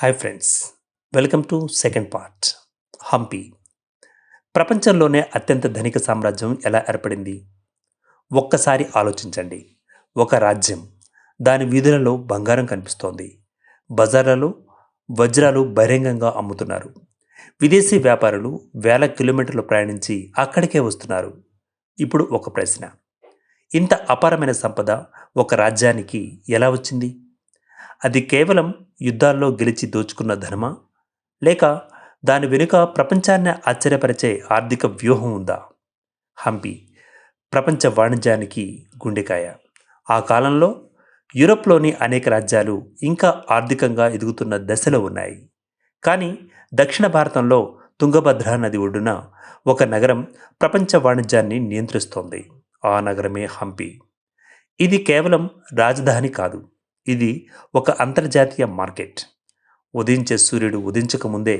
Hi friends, welcome to second part. Hampi ప్రపంచంలోనే అత్యంత ధనిక సామ్రాజ్యం ఎలా ఏర్పడింది? ఒక్కసారి ఆలోచించండి. ఒక రాజ్యం, దాని వీధులలో బంగారం కనిపిస్తోంది, బజార్లలో వజ్రాలు బహిరంగంగా అమ్ముతున్నారు, విదేశీ వ్యాపారులు వేల కిలోమీటర్లు ప్రయాణించి అక్కడికే వస్తున్నారు. ఇప్పుడు ఒక ప్రశ్న: ఇంత అపారమైన సంపద ఒక రాజ్యానికి ఎలా వచ్చింది? అది కేవలం యుద్ధాల్లో గెలిచి దోచుకున్న ధనమా, లేక దాని వెనుక ప్రపంచాన్ని ఆశ్చర్యపరిచే ఆర్థిక వ్యూహం ఉందా? హంపి ప్రపంచ వాణిజ్యానికి గుండెకాయ. ఆ కాలంలో యూరోప్లోని అనేక రాజ్యాలు ఇంకా ఆర్థికంగా ఎదుగుతున్న దశలో ఉన్నాయి. కానీ దక్షిణ భారతంలో తుంగభద్ర నది ఒడ్డున ఒక నగరం ప్రపంచ వాణిజ్యాన్ని నియంత్రిస్తోంది. ఆ నగరమే హంపి. ఇది కేవలం రాజధాని కాదు, ఇది ఒక అంతర్జాతీయ మార్కెట్. ఉదయించే సూర్యుడు ఉదించకముందే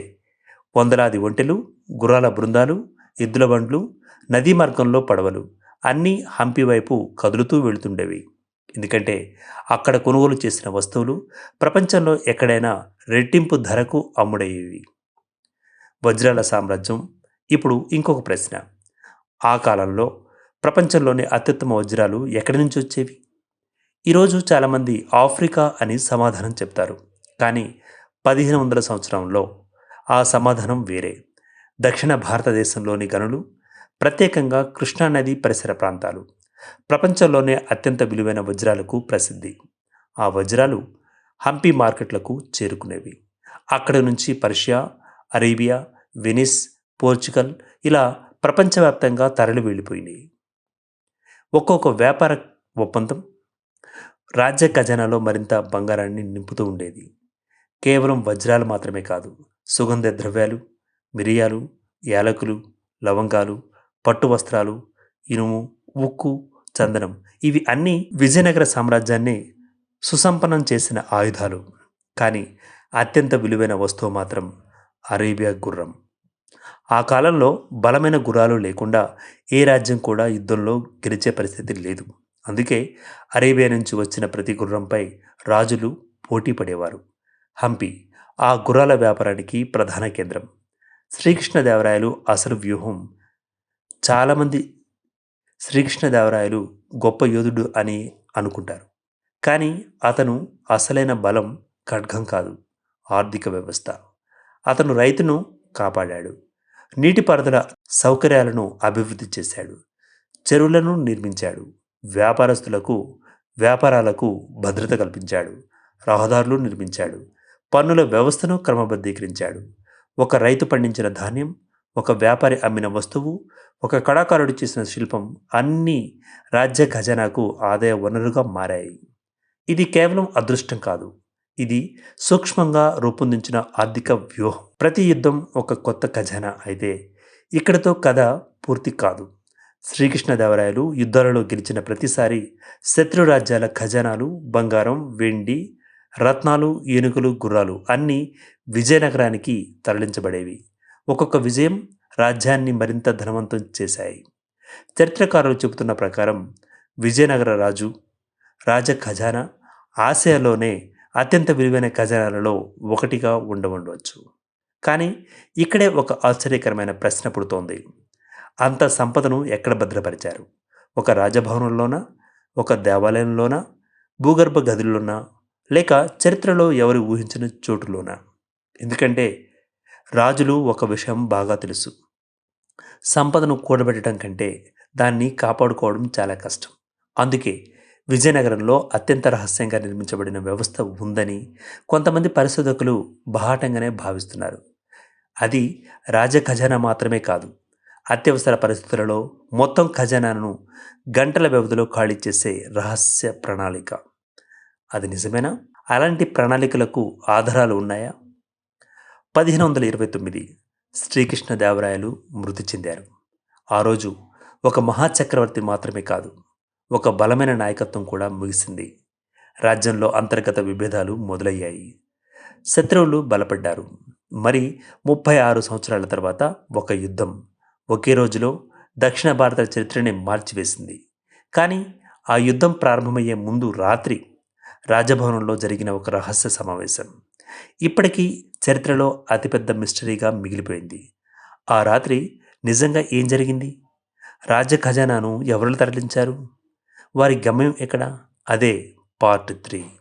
వందలాది ఒంటెలు, గుర్రాల బృందాలు, ఎద్దుల బండ్లు, నదీ మార్గంలో పడవలు అన్నీ హంపి వైపు కదులుతూ వెళుతుండేవి. ఎందుకంటే అక్కడ కొనుగోలు చేసిన వస్తువులు ప్రపంచంలో ఎక్కడైనా రెట్టింపు ధరకు అమ్ముడయ్యేవి. వజ్రాల సామ్రాజ్యం. ఇప్పుడు ఇంకొక ప్రశ్న: ఆ కాలంలో ప్రపంచంలోని అత్యుత్తమ వజ్రాలు ఎక్కడి నుంచి వచ్చేవి? ఈరోజు చాలామంది ఆఫ్రికా అని సమాధానం చెప్తారు. కానీ 1500 సంవత్సరంలో ఆ సమాధానం వేరే. దక్షిణ భారతదేశంలోని గనులు, ప్రత్యేకంగా కృష్ణానది పరిసర ప్రాంతాలు ప్రపంచంలోనే అత్యంత విలువైన వజ్రాలకు ప్రసిద్ధి. ఆ వజ్రాలు హంపి మార్కెట్లకు చేరుకునేవి. అక్కడి నుంచి పర్షియా, అరేబియా, వెనిస్, పోర్చుగల్ ఇలా ప్రపంచవ్యాప్తంగా తరలి వెళ్ళిపోయినాయి. ఒక్కొక్క వ్యాపార ఒప్పందం రాజ్య ఖజానాలో మరింత బంగారాన్ని నింపుతూ ఉండేది. కేవలం వజ్రాలు మాత్రమే కాదు, సుగంధ ద్రవ్యాలు, మిరియాలు, యాలకులు, లవంగాలు, పట్టు వస్త్రాలు, ఇనుము, ఉక్కు, చందనం ఇవి అన్నీ విజయనగర సామ్రాజ్యాన్ని సుసంపన్నం చేసిన ఆయుధాలు. కానీ అత్యంత విలువైన వస్తువు మాత్రం అరేబియా గుర్రం. ఆ కాలంలో బలమైన గుర్రాలు లేకుండా ఏ రాజ్యం కూడా యుద్ధంలో గెలిచే పరిస్థితి లేదు. అందుకే అరేబియా నుంచి వచ్చిన ప్రతి గుర్రంపై రాజులు పోటీ పడేవారు. హంపి ఆ గుర్రాల వ్యాపారానికి ప్రధాన కేంద్రం. శ్రీకృష్ణదేవరాయలు అసలు వ్యూహం. చాలామంది శ్రీకృష్ణదేవరాయలు గొప్ప యోధుడు అని అనుకుంటారు. కానీ అతను అసలైన బలం ఖడ్గం కాదు, ఆర్థిక వ్యవస్థ. అతను రైతును కాపాడాడు, నీటిపారుదల సౌకర్యాలను అభివృద్ధి చేశాడు, చెరువులను నిర్మించాడు, వ్యాపారస్తులకు వ్యాపారాలకు భద్రత కల్పించాడు, రహదారులు నిర్మించాడు, పన్నుల వ్యవస్థను క్రమబద్ధీకరించాడు. ఒక రైతు పండించిన ధాన్యం, ఒక వ్యాపారి అమ్మిన వస్తువు, ఒక కళాకారుడు చేసిన శిల్పం అన్నీ రాజ్య ఖజానాకు ఆదాయ వనరుగా మారాయి. ఇది కేవలం అదృష్టం కాదు, ఇది సూక్ష్మంగా రూపొందించిన ఆర్థిక వ్యూహం. ప్రతి యుద్ధం ఒక కొత్త ఖజానా అయితే ఇక్కడితో కథ పూర్తి కాదు. శ్రీకృష్ణదేవరాయలు యుద్ధాలలో గెలిచిన ప్రతిసారి శత్రు రాజ్యాల ఖజానాలు, బంగారం, వెండి, రత్నాలు, ఏనుగులు, గుర్రాలు అన్నీ విజయనగరానికి తరలించబడేవి. ఒక్కొక్క విజయం రాజ్యాన్ని మరింత ధనవంతం చేశాయి. చరిత్రకారులు చెబుతున్న ప్రకారం విజయనగర రాజ ఖజానా ఆసియాలోనే అత్యంత విలువైన ఖజానాలలో ఒకటిగా ఉండవచ్చు. కానీ ఇక్కడే ఒక ఆశ్చర్యకరమైన ప్రశ్న పుడుతోంది: అంత సంపదను ఎక్కడ భద్రపరిచారు? ఒక రాజభవనంలోనా, ఒక దేవాలయంలోనా, భూగర్భ గదుల్లోనా, లేక చరిత్రలో ఎవరు ఊహించిన చోటులోనా? ఎందుకంటే రాజులు ఒక విషయం బాగా తెలుసు: సంపదను కూడబెట్టడం కంటే దాన్ని కాపాడుకోవడం చాలా కష్టం. అందుకే విజయనగరంలో అత్యంత రహస్యంగా నిర్మించబడిన వ్యవస్థ ఉందని కొంతమంది పరిశోధకులు బాహాటంగానే భావిస్తున్నారు. అది రాజ ఖజానా మాత్రమే కాదు, అత్యవసర పరిస్థితులలో మొత్తం ఖజానాను గంటల వ్యవధిలో ఖాళీ చేసే రహస్య ప్రణాళిక. అది నిజమేనా? అలాంటి ప్రణాళికలకు ఆధారాలు ఉన్నాయా? 1529 శ్రీకృష్ణదేవరాయలు మృతి చెందారు. ఆ రోజు ఒక మహాచక్రవర్తి మాత్రమే కాదు, ఒక బలమైన నాయకత్వం కూడా ముగిసింది. రాజ్యంలో అంతర్గత విభేదాలు మొదలయ్యాయి, శత్రువులు బలపడ్డారు. మరి 36 సంవత్సరాల తర్వాత ఒక యుద్ధం ఒకే రోజులో దక్షిణ భారత చరిత్రని మార్చివేసింది. కానీ ఆ యుద్ధం ప్రారంభమయ్యే ముందు రాత్రి రాజభవనంలో జరిగిన ఒక రహస్య సమావేశం ఇప్పటికీ చరిత్రలో అతిపెద్ద మిస్టరీగా మిగిలిపోయింది. ఆ రాత్రి నిజంగా ఏం జరిగింది? రాజ్య ఖజానాను ఎవరు తరలించారు? వారి గమ్యం ఎక్కడ? అదే పార్ట్ 3.